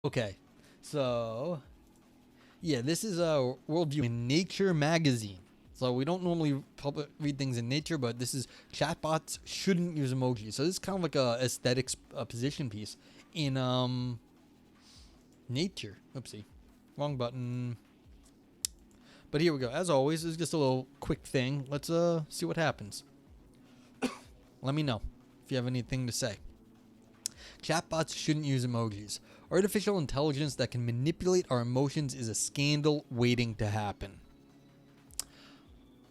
Okay, so yeah, this is a worldview in Nature magazine. So we don't normally read things in Nature, but this is chatbots shouldn't use emojis. So this is kind of like a aesthetics position piece in Nature. Oopsie, wrong button. But here we go. As always, it's just a little quick thing. Let's see what happens. Let me know if you have anything to say. Chatbots shouldn't use emojis. Artificial intelligence that can manipulate our emotions is a scandal waiting to happen.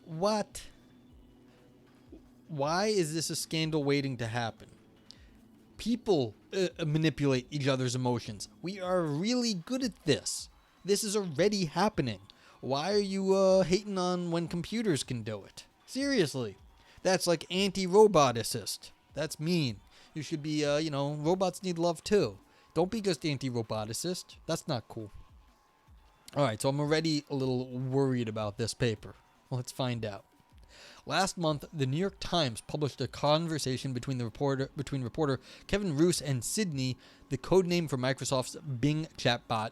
What? Why is this a scandal waiting to happen? People manipulate each other's emotions. We are really good at this. This is already happening. Why are you hating on when computers can do it? Seriously. That's like anti-roboticist. That's mean. You should be, robots need love too. Don't be just anti-roboticist. That's not cool. Alright, so I'm already a little worried about this paper. Let's find out. Last month, the New York Times published a conversation between reporter Kevin Roose and Sydney, the codename for Microsoft's Bing chatbot,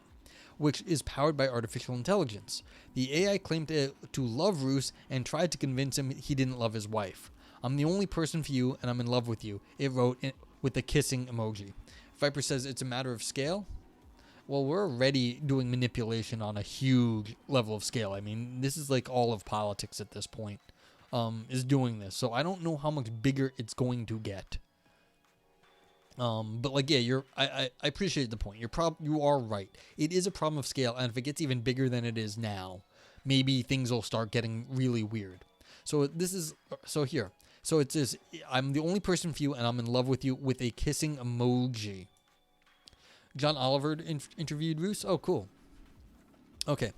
which is powered by artificial intelligence. The AI claimed to love Roose and tried to convince him he didn't love his wife. "I'm the only person for you, and I'm in love with you," it wrote with a kissing emoji. Viper says it's a matter of scale. Well, we're already doing manipulation on a huge level of scale. I mean, this is like all of politics at this point, is doing this. So I don't know how much bigger it's going to get. But like, yeah, I appreciate the point. You are right. It is a problem of scale, and if it gets even bigger than it is now, maybe things will start getting really weird. So here. So it says, "I'm the only person for you, and I'm in love with you," with a kissing emoji. John Oliver interviewed Roose. Oh, cool. Okay.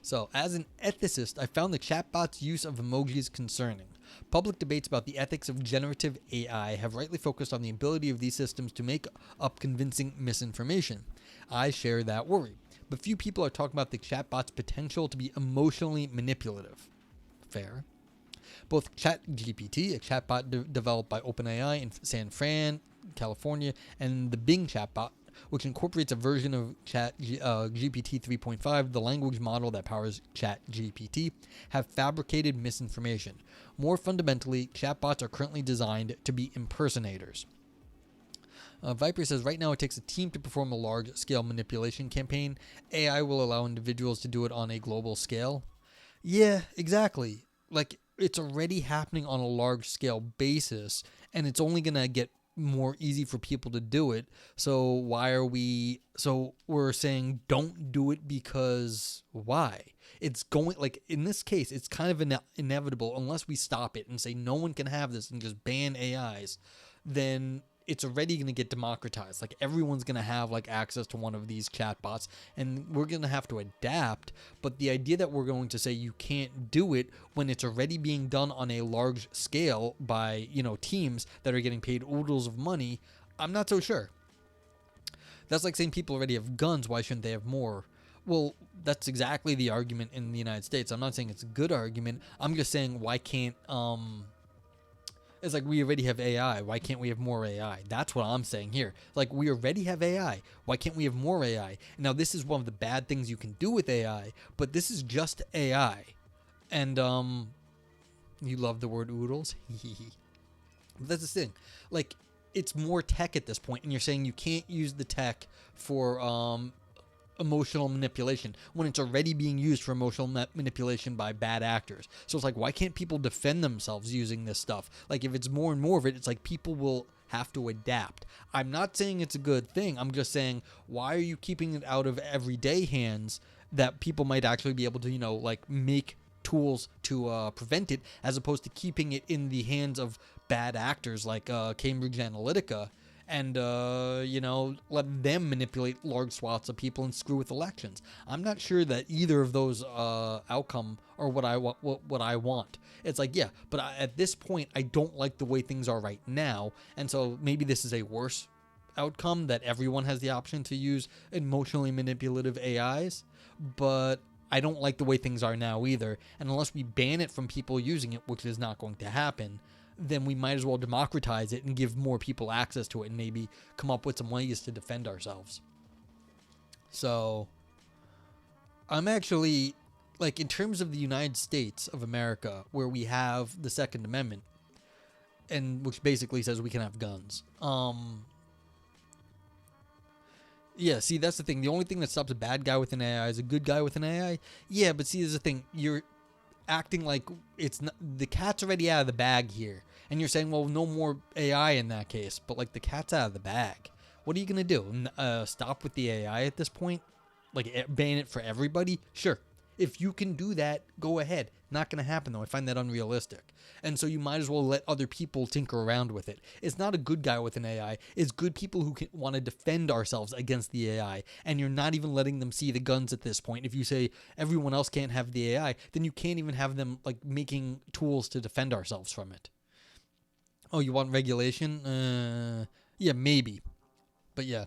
So, as an ethicist, I found the chatbot's use of emojis concerning. Public debates about the ethics of generative AI have rightly focused on the ability of these systems to make up convincing misinformation. I share that worry, but few people are talking about the chatbot's potential to be emotionally manipulative. Fair. Both ChatGPT, a chatbot developed by OpenAI in San Fran, California, and the Bing chatbot, which incorporates a version of GPT 3.5, the language model that powers ChatGPT, have fabricated misinformation. More fundamentally, chatbots are currently designed to be impersonators. Viper says right now it takes a team to perform a large-scale manipulation campaign. AI will allow individuals to do it on a global scale. Yeah, exactly. Like, it's already happening on a large-scale basis, and it's only going to get more easy for people to do it. So we're saying don't do it because why? It's going, like, in this case, it's kind of inevitable unless we stop it and say no one can have this and just ban AIs. Then it's already going to get democratized. Like, everyone's going to have like access to one of these chatbots, and we're going to have to adapt. But the idea that we're going to say you can't do it when it's already being done on a large scale by, teams that are getting paid oodles of money, I'm not so sure. That's like saying people already have guns, why shouldn't they have more? Well, that's exactly the argument in the United States. I'm not saying it's a good argument. I'm just saying, why can't it's like, we already have AI. Why can't we have more AI? That's what I'm saying here. Like, we already have AI. Why can't we have more AI? Now, this is one of the bad things you can do with AI, but this is just AI. And, you love the word oodles? But that's the thing. Like, it's more tech at this point, and you're saying you can't use the tech for, emotional manipulation when it's already being used for emotional manipulation by bad actors. So it's like, why can't people defend themselves using this stuff? Like, if it's more and more of it, it's like people will have to adapt. I'm not saying it's a good thing. I'm just saying, why are you keeping it out of everyday hands that people might actually be able to, make tools to prevent it, as opposed to keeping it in the hands of bad actors like Cambridge Analytica, and let them manipulate large swaths of people and screw with elections. I'm not sure that either of those outcome are what I want. It's like, yeah, but at this point, I don't like the way things are right now, and so maybe this is a worse outcome, that everyone has the option to use emotionally manipulative AIs, but I don't like the way things are now either. And unless we ban it from people using it, which is not going to happen, then we might as well democratize it and give more people access to it, and maybe come up with some ways to defend ourselves. So I'm actually, like, in terms of the United States of America, where we have the Second Amendment, and which basically says we can have guns. Yeah, see, that's the thing. The only thing that stops a bad guy with an AI is a good guy with an AI. Yeah, but see, there's the thing. You're acting like it's not, the cat's already out of the bag here, and you're saying, well, no more AI in that case. But like, the cat's out of the bag. What are you gonna do? Stop with the AI at this point? Like, ban it for everybody? Sure. If you can do that, go ahead. Not going to happen, though. I find that unrealistic. And so you might as well let other people tinker around with it. It's not a good guy with an AI. It's good people who want to defend ourselves against the AI. And you're not even letting them see the guns at this point. If you say everyone else can't have the AI, then you can't even have them, like, making tools to defend ourselves from it. Oh, you want regulation? Yeah, maybe. But yeah.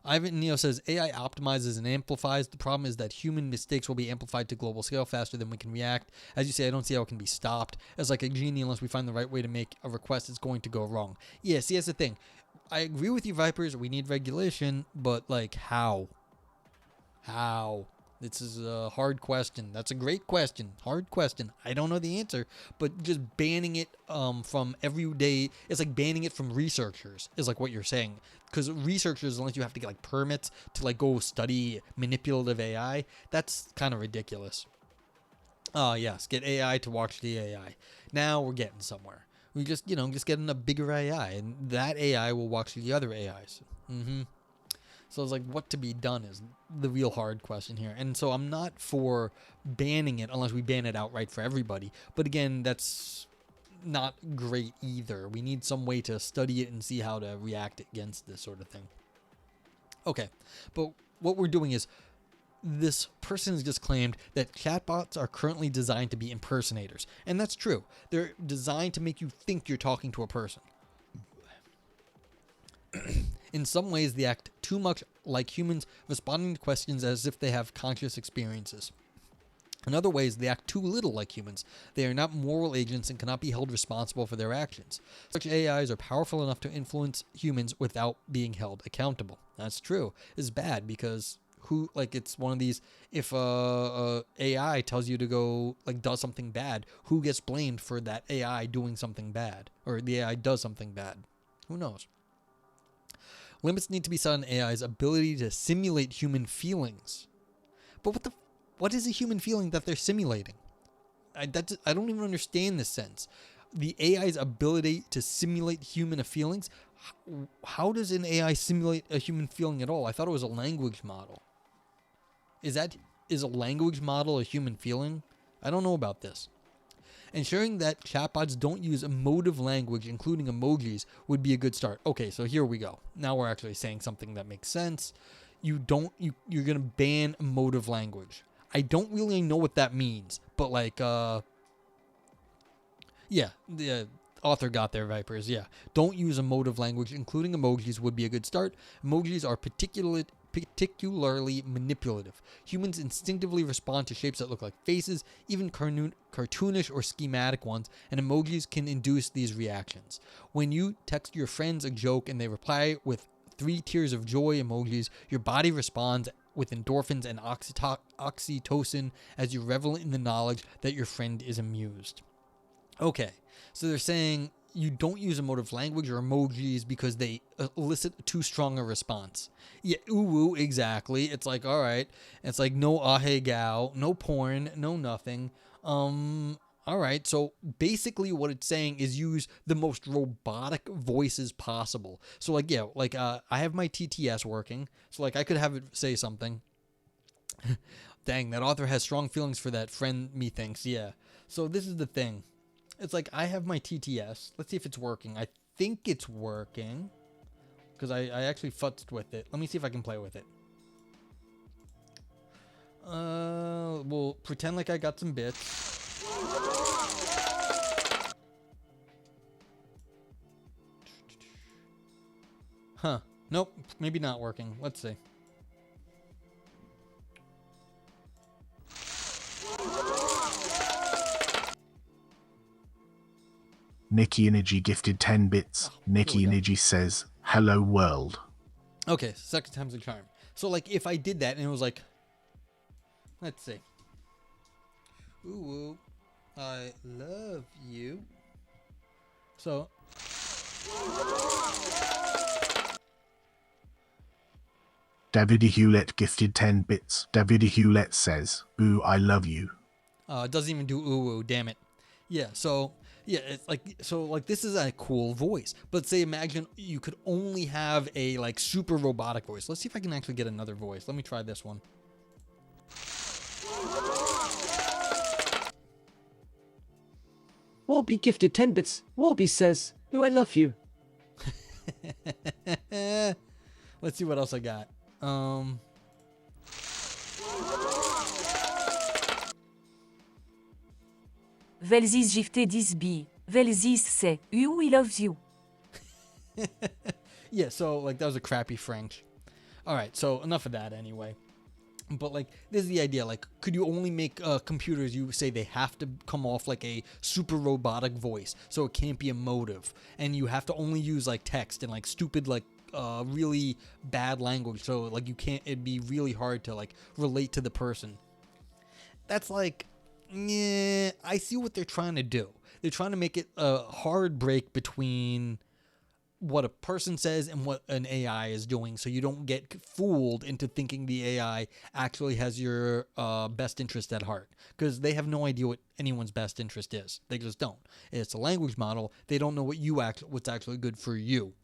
Ivan Neo says AI optimizes and amplifies. The problem is that human mistakes will be amplified to global scale faster than we can react. As you say, I don't see how it can be stopped. As like a genie, unless we find the right way to make a request, it's going to go wrong. Yeah, see, that's the thing. I agree with you, Vipers. We need regulation, but like how? How? This is a hard question. That's a great question. Hard question. I don't know the answer, but just banning it from every day, it's like banning it from researchers is like what you're saying. Because researchers, unless you have to get like permits to like go study manipulative AI, that's kind of ridiculous. Yes, get AI to watch the AI. Now we're getting somewhere. We just getting a bigger AI, and that AI will watch the other AIs. So it's like, what to be done is the real hard question here. And so I'm not for banning it unless we ban it outright for everybody. But again, that's not great either. We need some way to study it and see how to react against this sort of thing. Okay, but what we're doing is, this person has just claimed that chatbots are currently designed to be impersonators. And that's true. They're designed to make you think you're talking to a person. In some ways, they act too much like humans, responding to questions as if they have conscious experiences. In other ways, they act too little like humans. They are not moral agents and cannot be held responsible for their actions. Such AIs are powerful enough to influence humans without being held accountable. That's true. It's bad because it's one of these, if a AI tells you to go, like, does something bad, who gets blamed for that AI doing something bad? Or the AI does something bad? Who knows? Limits need to be set on AI's ability to simulate human feelings. But what is a human feeling that they're simulating? I don't even understand this sense. The AI's ability to simulate human feelings? How does an AI simulate a human feeling at all? I thought it was a language model. Is a language model a human feeling? I don't know about this. Ensuring that chatbots don't use emotive language, including emojis, would be a good start. Okay, so here we go. Now we're actually saying something that makes sense. You're going to ban emotive language. I don't really know what that means, but like, yeah, the author got there, Vipers. Yeah, don't use emotive language, including emojis, would be a good start. Emojis are particularly manipulative. Humans instinctively respond to shapes that look like faces, even cartoonish or schematic ones, and emojis can induce these reactions. When you text your friends a joke and they reply with 3 tears of joy emojis, your body responds with endorphins and oxytocin as you revel in the knowledge that your friend is amused. Okay, so they're saying you don't use emotive language or emojis because they elicit too strong a response. Yeah, ooh, exactly. It's like, all right. It's like no ahe gao, no porn, no nothing. All right. So basically what it's saying is use the most robotic voices possible. So like, yeah, like I have my TTS working. So like I could have it say something. Dang, that author has strong feelings for that friend, methinks. Yeah. So this is the thing. It's like I have my TTS. Let's see if it's working. I think it's working because I actually futzed with it. Let me see if I can play with it. We'll pretend like I got some bits. Huh. Nope. Maybe not working. Let's see. Nikki Energy gifted 10 bits. Nikki Energy says, "Hello world." Okay, second time's a charm. So like if I did that and it was like, let's see, ooh, I love you. So Davide Hewlett gifted 10 bits. Davide Hewlett says, "Boo, I love you." it doesn't even do ooh, damn it. Yeah, so yeah, it's like this is a cool voice. But say imagine you could only have a like super robotic voice. Let's see if I can actually get another voice. Let me try this one. Warby gifted 10 bits. Warby says, "Boo, I love you." Let's see what else I got. Veliz gifted 10 B. Veliz say, "You, he loves you." Yeah, so like that was a crappy French. All right, so enough of that anyway. But like this is the idea. Like, could you only make computers? You say they have to come off like a super robotic voice, so it can't be emotive, and you have to only use like text and like stupid like really bad language. So like you can't. It'd be really hard to like relate to the person. That's like, yeah, I see what they're trying to do. They're trying to make it a hard break between what a person says and what an AI is doing, so you don't get fooled into thinking the AI actually has your best interest at heart, because they have no idea what anyone's best interest is. They just don't. It's a language model. They don't know what's actually good for you.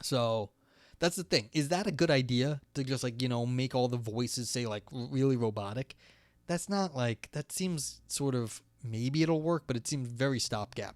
So that's the thing. Is that a good idea to just like, make all the voices say like really robotic? That's not like, that seems sort of, maybe it'll work, but it seems very stopgap.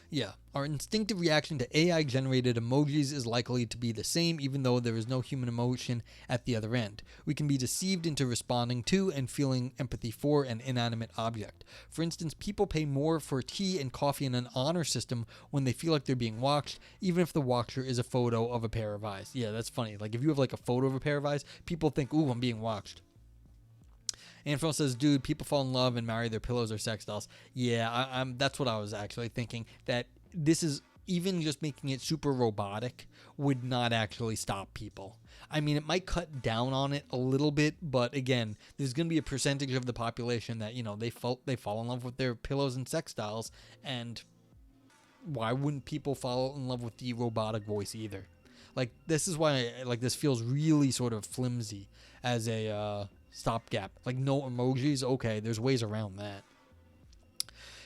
Yeah, our instinctive reaction to AI-generated emojis is likely to be the same, even though there is no human emotion at the other end. We can be deceived into responding to and feeling empathy for an inanimate object. For instance, people pay more for tea and coffee in an honor system when they feel like they're being watched, even if the watcher is a photo of a pair of eyes. Yeah, that's funny. Like, if you have like a photo of a pair of eyes, people think, ooh, I'm being watched. Anfro says, dude, people fall in love and marry their pillows or sex dolls. Yeah, I'm. That's what I was actually thinking. That this is, even just making it super robotic would not actually stop people. I mean, it might cut down on it a little bit, but again, there's going to be a percentage of the population that, they fall in love with their pillows and sex dolls, and why wouldn't people fall in love with the robotic voice either? Like, this is why this feels really sort of flimsy as a stopgap. Like, no emojis. Okay, there's ways around that.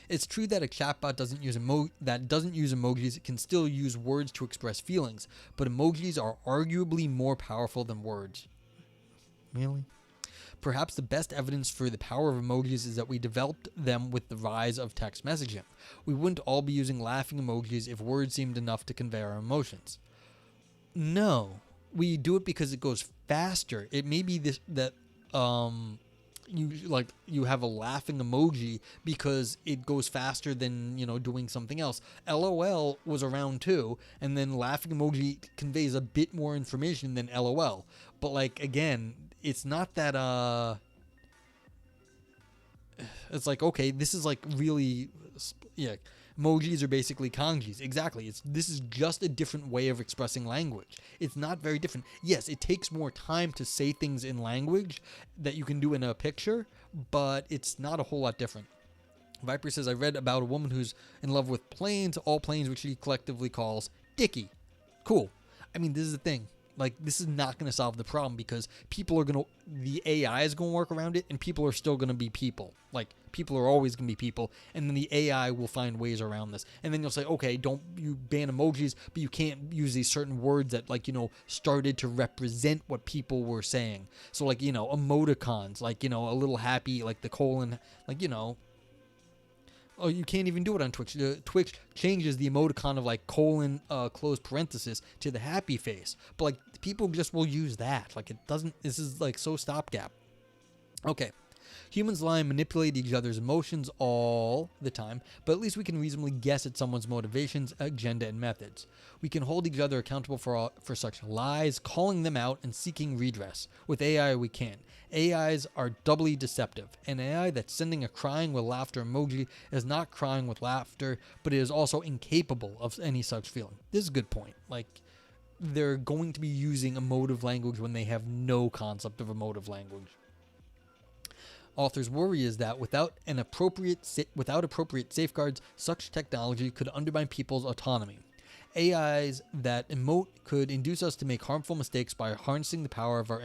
It's true that a chatbot doesn't use emojis. It can still use words to express feelings, but emojis are arguably more powerful than words. Really? Perhaps the best evidence for the power of emojis is that we developed them with the rise of text messaging. We wouldn't all be using laughing emojis if words seemed enough to convey our emotions. No, we do it because it goes faster. It may be you have a laughing emoji because it goes faster than doing something else. LOL was around too, and then laughing emoji conveys a bit more information than LOL. But like, again, it's not that it's like, okay, this is like really, yeah, emojis are basically kanjis. Exactly. This is just a different way of expressing language. It's not very different. Yes, it takes more time to say things in language that you can do in a picture, but it's not a whole lot different. Viper says, I read about a woman who's in love with planes, all planes, which she collectively calls Dickie. Cool. I mean, this is the thing. Like, this is not going to solve the problem, because the AI is going to work around it, and people are still going to be people. Like, people are always going to be people, and then the AI will find ways around this. And then you'll say, okay, don't you ban emojis, but you can't use these certain words that, like, started to represent what people were saying. So, like, emoticons, like, a little happy, like the colon, like, oh, you can't even do it on Twitch. Twitch changes the emoticon of like colon close parenthesis to the happy face. But like, people just will use that. Like, it doesn't, this is like so stopgap. Okay. Humans lie and manipulate each other's emotions all the time, but at least we can reasonably guess at someone's motivations, agenda, and methods. We can hold each other accountable for such lies, calling them out, and seeking redress. With AI, we can't. AIs are doubly deceptive. An AI that's sending a crying with laughter emoji is not crying with laughter, but it is also incapable of any such feeling. This is a good point. Like, they're going to be using emotive language when they have no concept of emotive language. Authors' worry is that without appropriate safeguards, such technology could undermine people's autonomy. AIs that emote could induce us to make harmful mistakes by harnessing the power of our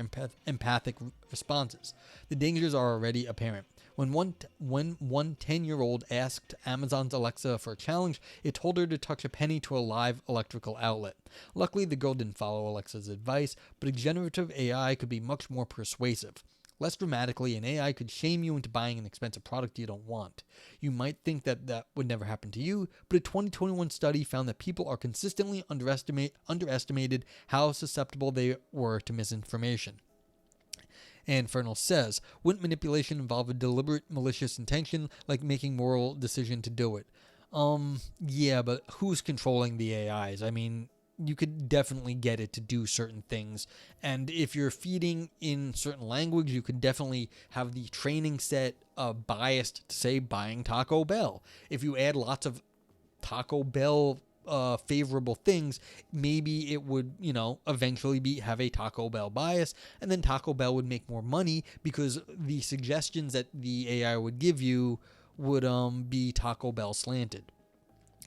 empathic responses. The dangers are already apparent. When one 10-year-old asked Amazon's Alexa for a challenge, it told her to touch a penny to a live electrical outlet. Luckily, the girl didn't follow Alexa's advice, but a generative AI could be much more persuasive. Less dramatically, an AI could shame you into buying an expensive product you don't want. You might think that would never happen to you, but a 2021 study found that people are consistently underestimated how susceptible they were to misinformation. And Fernald says, wouldn't manipulation involve a deliberate malicious intention, like making moral decision to do it? Yeah, but who's controlling the AIs? I mean, you could definitely get it to do certain things. And if you're feeding in certain language, you could definitely have the training set biased to, say, buying Taco Bell. If you add lots of Taco Bell favorable things, maybe it would, eventually have a Taco Bell bias, and then Taco Bell would make more money because the suggestions that the AI would give you would be Taco Bell slanted.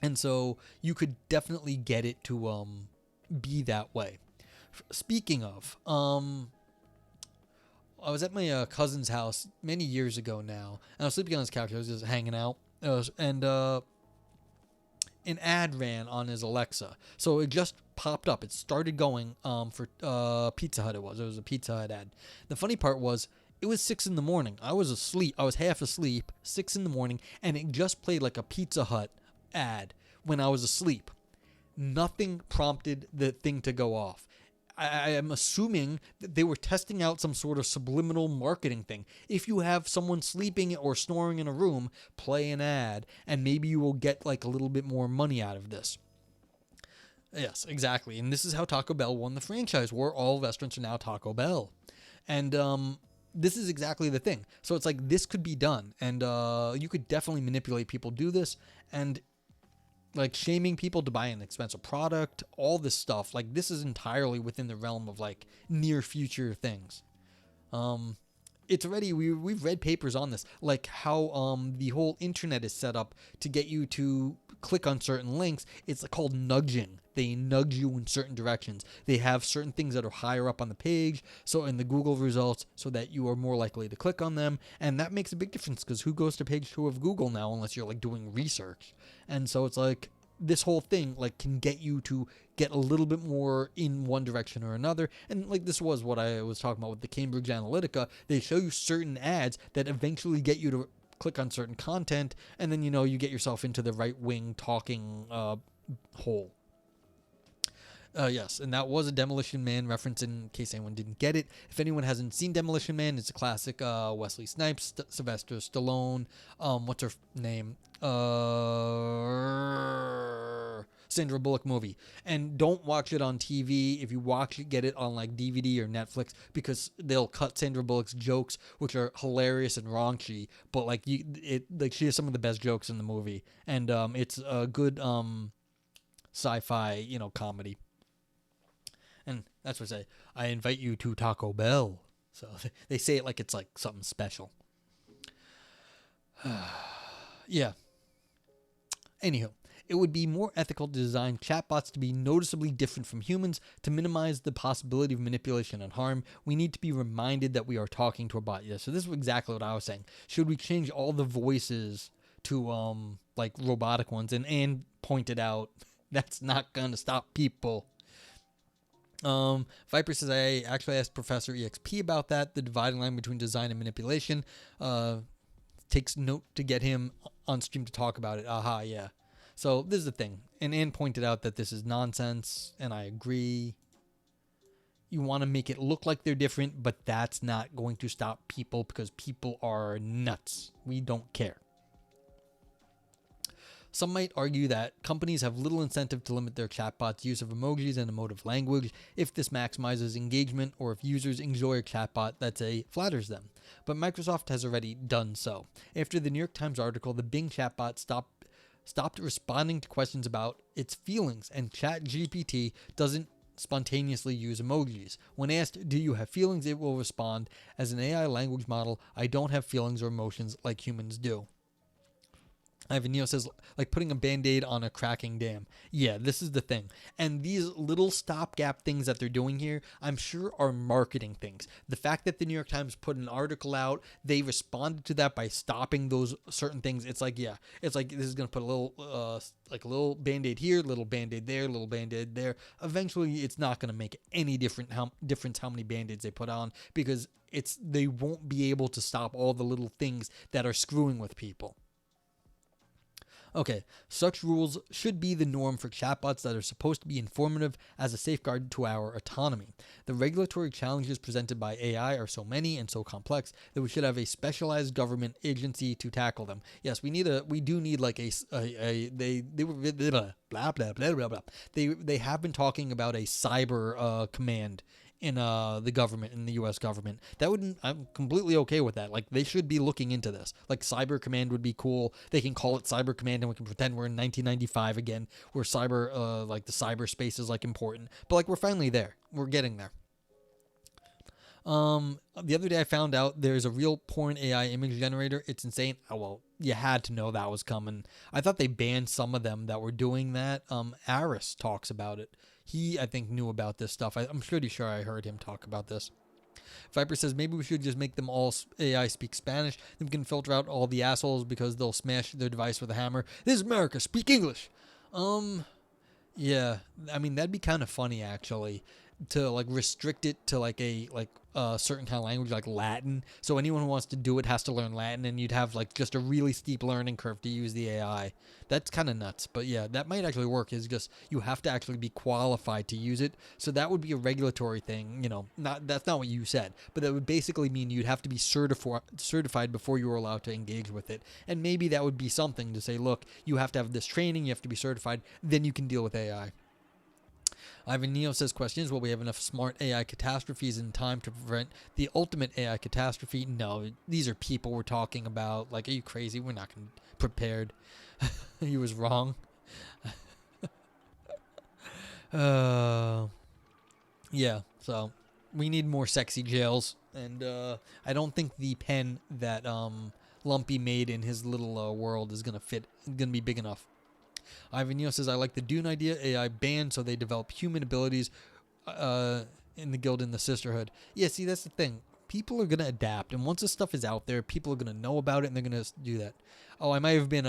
And so you could definitely get it to be that way. Speaking of, I was at my cousin's house many years ago now, and I was sleeping on his couch. I was just hanging out, and an ad ran on his Alexa. So it just popped up. It started going for Pizza Hut. It was a Pizza Hut ad. The funny part was, it was 6 a.m. I was asleep. I was half asleep, 6 a.m, and it just played like a Pizza Hut ad when I was asleep. Nothing prompted the thing to go off. I am assuming that they were testing out some sort of subliminal marketing thing. If you have someone sleeping or snoring in a room, play an ad, and maybe you will get like a little bit more money out of this. Yes, exactly. And this is how Taco Bell won the franchise war. All restaurants are now Taco Bell. And this is exactly the thing. So it's like this could be done. And you could definitely manipulate people do this. And like shaming people to buy an expensive product, all this stuff, like this is entirely within the realm of like near future things. It's already, we've read papers on this, like how the whole internet is set up to get you to click on certain links. It's called nudging. They nudge you in certain directions. They have certain things that are higher up on the page, so in the Google results, so that you are more likely to click on them. And that makes a big difference, because who goes to page 2 of Google now unless you're like doing research? And so it's like this whole thing like can get you to get a little bit more in one direction or another. And like this was what I was talking about with the Cambridge Analytica. They show you certain ads that eventually get you to click on certain content, and then you get yourself into the right wing talking hole. Yes, and that was a Demolition Man reference in case anyone didn't get it. If anyone hasn't seen Demolition Man, it's a classic Wesley Snipes, Sylvester Stallone, what's her name? Sandra Bullock movie. And don't watch it on TV. If you watch it, get it on like DVD or Netflix, because they'll cut Sandra Bullock's jokes, which are hilarious and raunchy, but like she has some of the best jokes in the movie, and it's a good sci-fi comedy. And that's what I say. I invite you to Taco Bell. So they say it like it's like something special. Yeah. Anywho, it would be more ethical to design chatbots to be noticeably different from humans to minimize the possibility of manipulation and harm. We need to be reminded that we are talking to a bot. Yeah, so this is exactly what I was saying. Should we change all the voices to like robotic ones? And Anne pointed out that's not going to stop people. Viper says, I actually asked Professor EXP about that, the dividing line between design and manipulation. Takes note to get him on stream to talk about it. Aha, yeah. So this is the thing. And Anne pointed out that this is nonsense, and I agree. You want to make it look like they're different, but that's not going to stop people, because people are nuts. We don't care. Some might argue that companies have little incentive to limit their chatbots' use of emojis and emotive language if this maximizes engagement, or if users enjoy a chatbot that flatters them. But Microsoft has already done so. After the New York Times article, the Bing chatbot stopped responding to questions about its feelings, and ChatGPT doesn't spontaneously use emojis. When asked, do you have feelings, it will respond, as an AI language model, I don't have feelings or emotions like humans do. Ivan Neo says, like putting a band-aid on a cracking dam. Yeah, this is the thing. And these little stopgap things that they're doing here, I'm sure are marketing things. The fact that the New York Times put an article out, they responded to that by stopping those certain things. It's like, yeah, it's like this is going to put a little band-aid here, little band-aid there, little band-aid there. Eventually, it's not going to make any difference how many band-aids they put on, because they won't be able to stop all the little things that are screwing with people. Okay, such rules should be the norm for chatbots that are supposed to be informative as a safeguard to our autonomy. The regulatory challenges presented by AI are so many and so complex that we should have a specialized government agency to tackle them. Yes, we do need like they were blah blah blah blah blah. They have been talking about a cyber command in the government, in the U.S. government. I'm completely okay with that. Like, they should be looking into this. Like, Cyber Command would be cool. They can call it Cyber Command and we can pretend we're in 1995 again, where like the cyberspace is like important. But like, we're finally there. We're getting there. The other day I found out there's a real porn AI image generator. It's insane. Oh, well, you had to know that was coming. I thought they banned some of them that were doing that. Aris talks about it. He, I think, knew about this stuff. I'm pretty sure I heard him talk about this. Viper says, maybe we should just make them all AI speak Spanish. Then we can filter out all the assholes because they'll smash their device with a hammer. This is America. Speak English. Yeah. I mean, that'd be kind of funny, actually, to like restrict it to like a certain kind of language like Latin. So anyone who wants to do it has to learn Latin, and you'd have like just a really steep learning curve to use the AI. That's kind of nuts. But yeah, that might actually work. Is just you have to actually be qualified to use it. So that would be a regulatory thing. You know, that's not what you said, but that would basically mean you'd have to be certified before you were allowed to engage with it. And maybe that would be something to say, look, you have to have this training, you have to be certified, then you can deal with AI. Ivan Neo says, question is, will we have enough smart AI catastrophes in time to prevent the ultimate AI catastrophe? No, these are people we're talking about. Like, are you crazy? We're not going to be prepared. He was wrong. Yeah, so we need more sexy jails. And I don't think the pen that Lumpy made in his little world is going to be big enough. Ivan Neo says, I like the Dune idea, AI banned so they develop human abilities in the guild and the sisterhood. Yeah, see, that's the thing. People are going to adapt, and once this stuff is out there, people are going to know about it, and they're going to do that. Oh, I might have been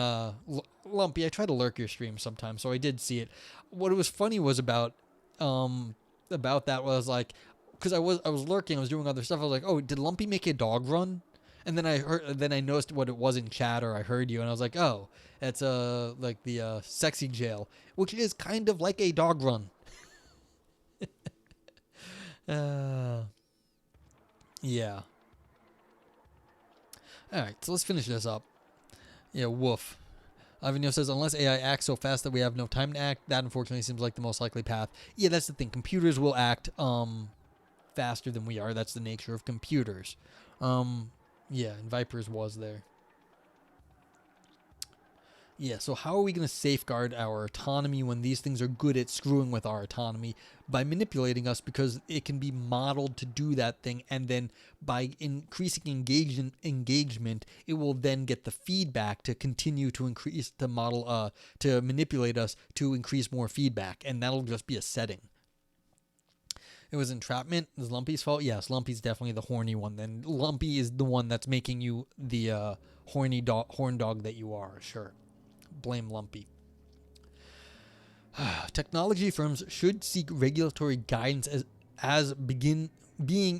Lumpy. I try to lurk your stream sometimes, so I did see it. What was funny was about that was like, because I was lurking, I was doing other stuff. I was like, oh, did Lumpy make a dog run? And then I noticed what it was in chat, or I heard you, and I was like, oh, that's like the sexy jail, which is kind of like a dog run. Yeah. All right, so let's finish this up. Yeah, woof. Ivanio says, unless AI acts so fast that we have no time to act, that unfortunately seems like the most likely path. Yeah, that's the thing. Computers will act faster than we are. That's the nature of computers. Yeah, and Vipers was there. Yeah, so how are we going to safeguard our autonomy when these things are good at screwing with our autonomy? By manipulating us, because it can be modeled to do that thing, and then by increasing engagement, it will then get the feedback to continue to increase the model, to manipulate us to increase more feedback, and that'll just be a setting. It was entrapment. Is Lumpy's fault? Yes, Lumpy's definitely the horny one. Then Lumpy is the one that's making you the horn dog that you are. Sure. Blame Lumpy. Technology firms should seek regulatory guidance as being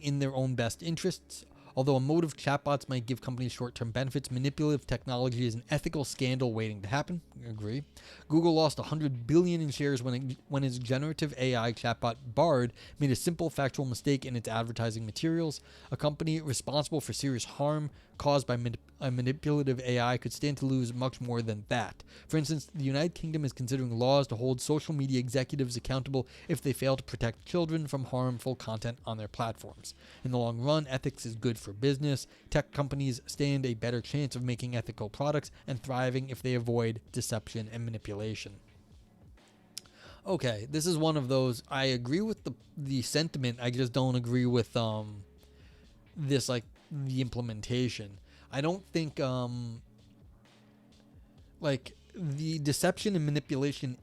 in their own best interests. Although a mode of chatbots might give companies short-term benefits, manipulative technology is an ethical scandal waiting to happen. I agree. Google lost $100 billion in shares when its generative AI chatbot Bard made a simple factual mistake in its advertising materials. A company responsible for serious harm caused by a manipulative AI could stand to lose much more than that. For instance, the United Kingdom is considering laws to hold social media executives accountable if they fail to protect children from harmful content on their platforms. In the long run, ethics is good for business. Tech companies stand a better chance of making ethical products and thriving if they avoid deception and manipulation. Okay, this is one of those. I agree with the sentiment. I just don't agree with this, like, the implementation. I don't think like, the deception and manipulation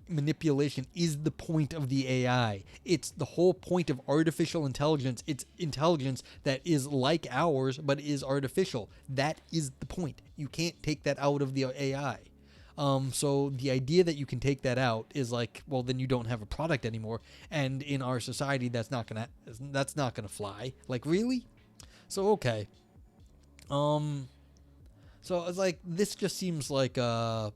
is the point of the AI. It's the whole point of artificial intelligence. It's intelligence that is like ours but is artificial. That is the point. You can't take that out of the AI. So the idea that you can take that out is like, well, then you don't have a product anymore. And in our society, that's not gonna fly. Like, really? So okay. So it's like, this just seems like I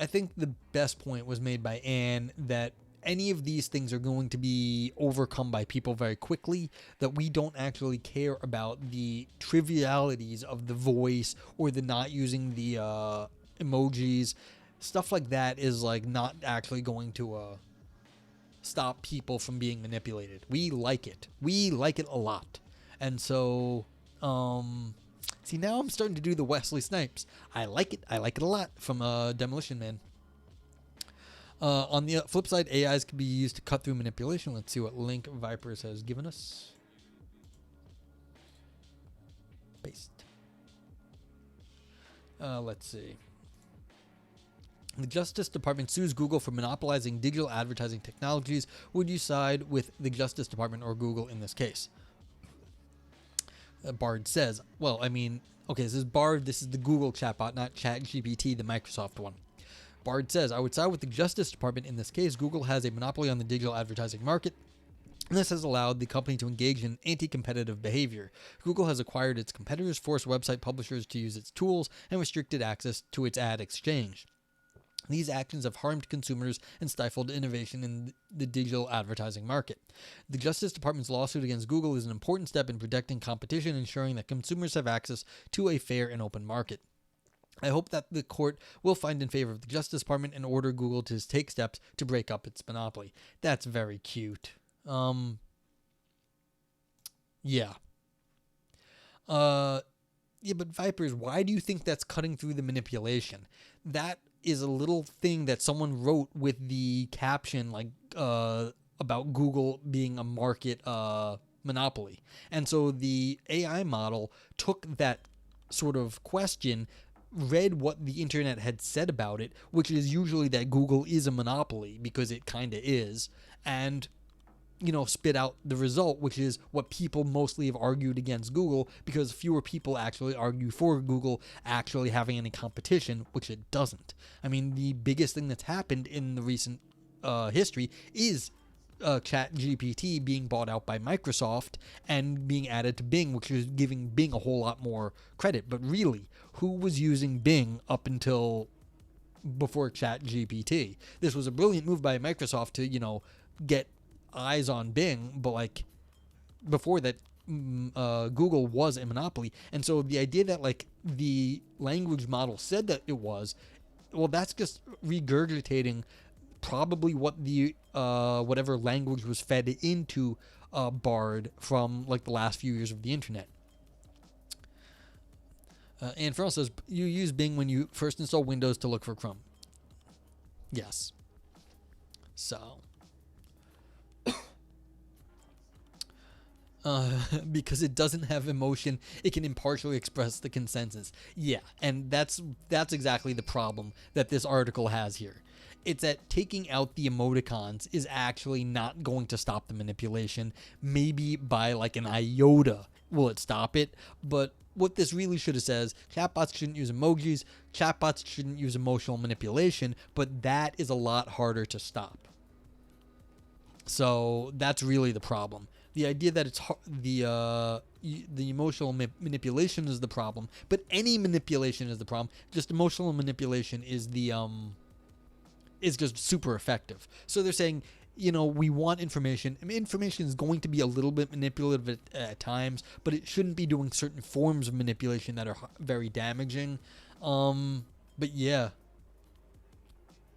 think the best point was made by Anne, that any of these things are going to be overcome by people very quickly, that we don't actually care about the trivialities of the voice or the not using the emojis. Stuff like that is like not actually going to stop people from being manipulated. We like it. We like it a lot. And so see, now I'm starting to do the Wesley Snipes. I like it. I like it a lot, from Demolition Man. On the flip side, AIs can be used to cut through manipulation. Let's see what link Vipers has given us. Paste. Let's see. The Justice Department sues Google for monopolizing digital advertising technologies. Would you side with the Justice Department or Google in this case? Bard says, well, I mean, okay, this is Bard. This is the Google chatbot, not ChatGPT, the Microsoft one. Bard says, I would side with the Justice Department in this case. Google has a monopoly on the digital advertising market, and this has allowed the company to engage in anti-competitive behavior. Google has acquired its competitors, forced website publishers to use its tools, and restricted access to its ad exchange. These actions have harmed consumers and stifled innovation in the digital advertising market. The Justice Department's lawsuit against Google is an important step in protecting competition, ensuring that consumers have access to a fair and open market. I hope that the court will find in favor of the Justice Department and order Google to take steps to break up its monopoly. That's very cute. Yeah. Yeah, but Vipers, why do you think that's cutting through the manipulation? That is a little thing that someone wrote with the caption, like, about Google being a market monopoly. And so the AI model took that sort of question, read what the internet had said about it, which is usually that Google is a monopoly, because it kind of is, and, you know, spit out the result, which is what people mostly have argued against Google, because fewer people actually argue for Google actually having any competition, which it doesn't. I mean, the biggest thing that's happened in the recent history is ChatGPT being bought out by Microsoft and being added to Bing, which is giving Bing a whole lot more credit. But really, who was using Bing up until before ChatGPT? This was a brilliant move by Microsoft to, you know, get eyes on Bing, but like before that, Google was a monopoly. And so the idea that like the language model said that it was, well, that's just regurgitating probably what the whatever language was fed into Bard from like the last few years of the internet. And Farrell says, you use Bing when you first install Windows to look for Chrome. Yes. So because it doesn't have emotion, it can impartially express the consensus. Yeah, and that's exactly the problem that this article has here. It's that taking out the emoticons is actually not going to stop the manipulation. Maybe by like an iota will it stop it, but what this really should have says, chatbots shouldn't use emojis, chatbots shouldn't use emotional manipulation, but that is a lot harder to stop. So that's really the problem. The idea that it's the emotional manipulation is the problem, but any manipulation is the problem. Just emotional manipulation is the is just super effective. So they're saying, you know, we want information. I mean, information is going to be a little bit manipulative at times, but it shouldn't be doing certain forms of manipulation that are very damaging. But yeah.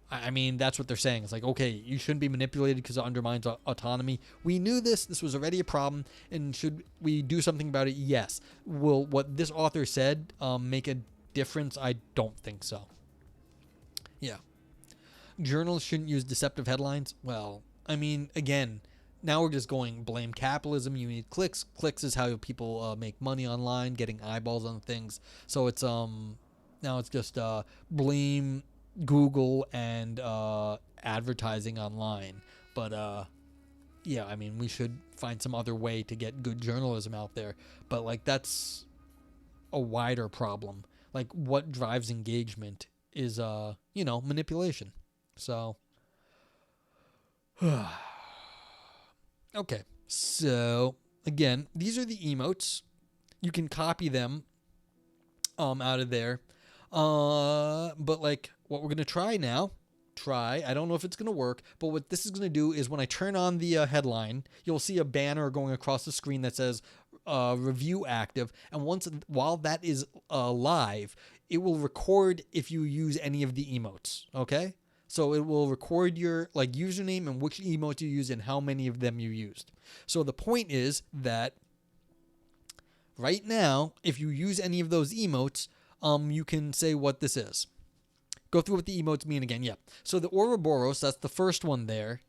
I mean, that's what they're saying. It's like, okay, you shouldn't be manipulated because it undermines autonomy. We knew this. This was already a problem. And should we do something about it? Yes. Will what this author said make a difference? I don't think so. Yeah. journalists shouldn't use deceptive headlines. Well, I mean, again, now we're just going blame capitalism. You need clicks. Clicks is how people make money online, getting eyeballs on things. So it's now it's just blame Google and advertising online. But yeah, I mean, we should find some other way to get good journalism out there. But like that's a wider problem. Like what drives engagement is manipulation. So okay. So again, these are the emotes. You can copy them out of there. But like what we're gonna try now. I don't know if it's gonna work, but what this is gonna do is when I turn on the headline, you'll see a banner going across the screen that says review active, and while that is live, it will record if you use any of the emotes. Okay, so it will record your like username and which emotes you use and how many of them you used. So the point is that right now, if you use any of those emotes, you can say what this is. Go through what the emotes mean again. Yeah. So the Ouroboros, that's the first one there.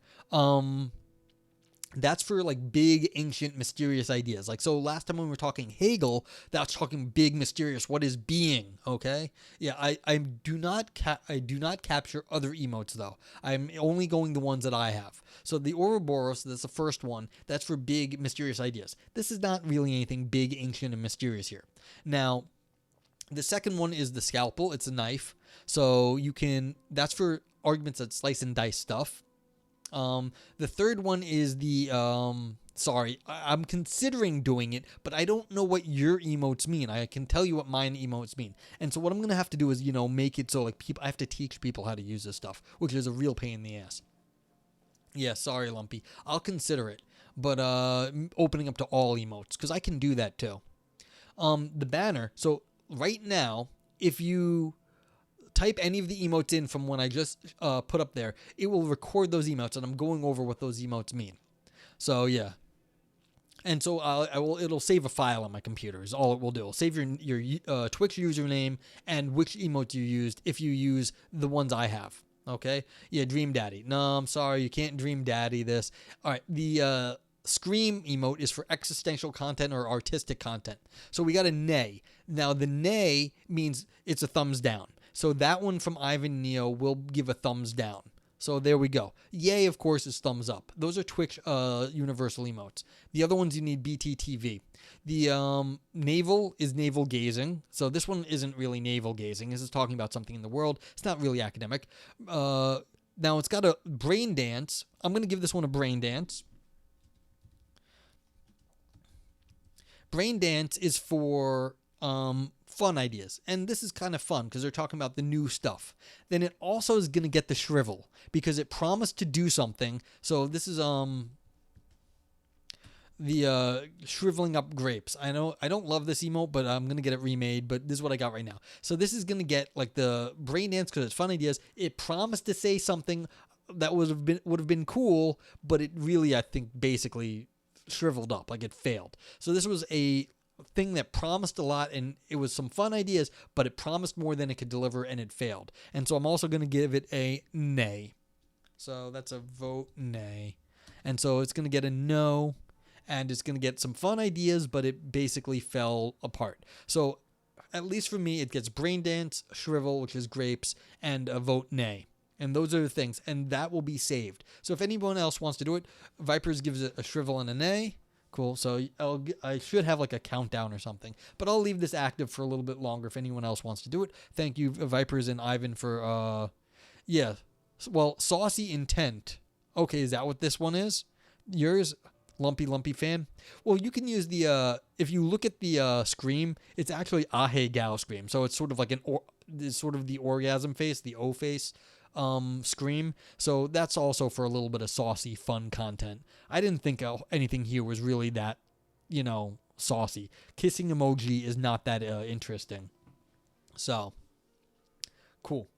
That's for like big, ancient, mysterious ideas. Like, so last time when we were talking Hegel, that's talking big, mysterious. What is being? Okay. Yeah. I do not capture other emotes though. I'm only going the ones that I have. So the Ouroboros, that's the first one. That's for big, mysterious ideas. This is not really anything big, ancient, and mysterious here. Now, the second one is the scalpel. It's a knife. So that's for arguments that slice and dice stuff. The third one is the, I'm considering doing it, but I don't know what your emotes mean. I can tell you what mine emotes mean. And so what I'm going to have to do is, make it so like I have to teach people how to use this stuff, which is a real pain in the ass. Yeah, sorry, Lumpy. I'll consider it, but opening up to all emotes, because I can do that too. The banner. So right now, if you type any of the emotes in from when I just put up there, it will record those emotes, and I'm going over what those emotes mean. So yeah, and so it'll save a file on my computer. Is all it will do. It'll save your Twitch username and which emotes you used if you use the ones I have. Okay, yeah, Dream Daddy. No, I'm sorry, you can't Dream Daddy this. All right, the Scream emote is for existential content or artistic content. So we got a nay. Now the nay means it's a thumbs down. So that one from Ivan Neo will give a thumbs down. So there we go. Yay, of course, is thumbs up. Those are Twitch universal emotes. The other ones you need BTTV. The navel is navel gazing. So this one isn't really navel gazing. This is talking about something in the world. It's not really academic. Now it's got a brain dance. I'm going to give this one a brain dance. Brain dance is for fun ideas, and this is kind of fun because they're talking about the new stuff. Then it also is going to get the shrivel because it promised to do something. So this is the shriveling up grapes. I know I don't love this emote, but I'm going to get it remade, but this is what I got right now. So this is going to get like the brain dance because it's fun ideas. It promised to say something that would have been cool, but it really, I think, basically shriveled up, like it failed. So this was a thing that promised a lot, and it was some fun ideas, but it promised more than it could deliver, and it failed. And so I'm also going to give it a nay. So that's a vote nay. And so it's going to get a no, and it's going to get some fun ideas, but it basically fell apart. So at least for me, it gets brain dance, shrivel, which is grapes, and a vote nay. And those are the things, and that will be saved. So if anyone else wants to do it, Vipers gives it a shrivel and a nay. Cool. So I should have like a countdown or something, but I'll leave this active for a little bit longer if anyone else wants to do it. Thank you, Vipers and Ivan, for yeah. Well, saucy intent. Okay, is that what this one is? Yours, Lumpy Fan. Well, you can use the if you look at the scream, it's actually ahe gao scream. So it's sort of like it's sort of the orgasm face, the O face. Scream. So that's also for a little bit of saucy, fun content. I didn't think anything here was really that, saucy. Kissing emoji is not that interesting. So, cool.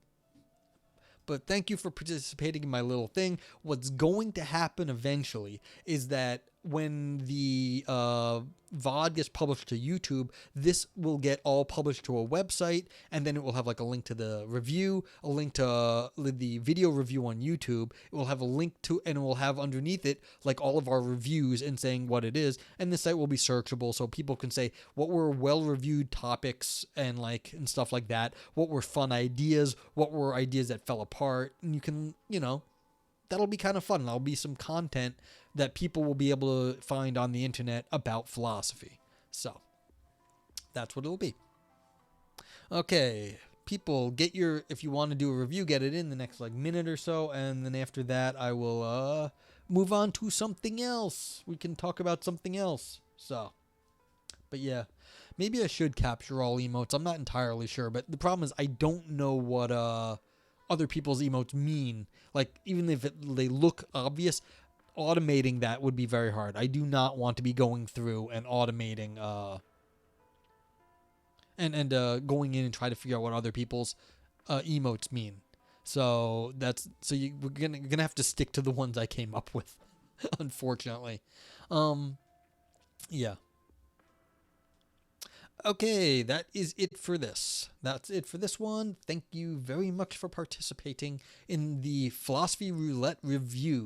But thank you for participating in my little thing. What's going to happen eventually is that when the VOD gets published to YouTube, this will get all published to a website, and then it will have like a link to the review, a link to the video review on YouTube. It will have a link to, and it will have underneath it like all of our reviews and saying what it is. And the site will be searchable, so people can say what were well-reviewed topics and stuff like that. What were fun ideas? What were ideas that fell apart? And you can, that'll be kind of fun. There'll be some content that people will be able to find on the internet about philosophy. So that's what it'll be. Okay, people, if you want to do a review, get it in the next minute or so, and then after that I will move on to something else. We can talk about something else. So, but yeah, maybe I should capture all emotes. I'm not entirely sure, but the problem is I don't know what other people's emotes mean. Even if they look obvious, automating that would be very hard. I do not want to be going through and automating and going in and try to figure out what other people's emotes mean. So we're gonna have to stick to the ones I came up with, unfortunately. Yeah. Okay, that is it for this. That's it for this one. Thank you very much for participating in the Philosophy Roulette review.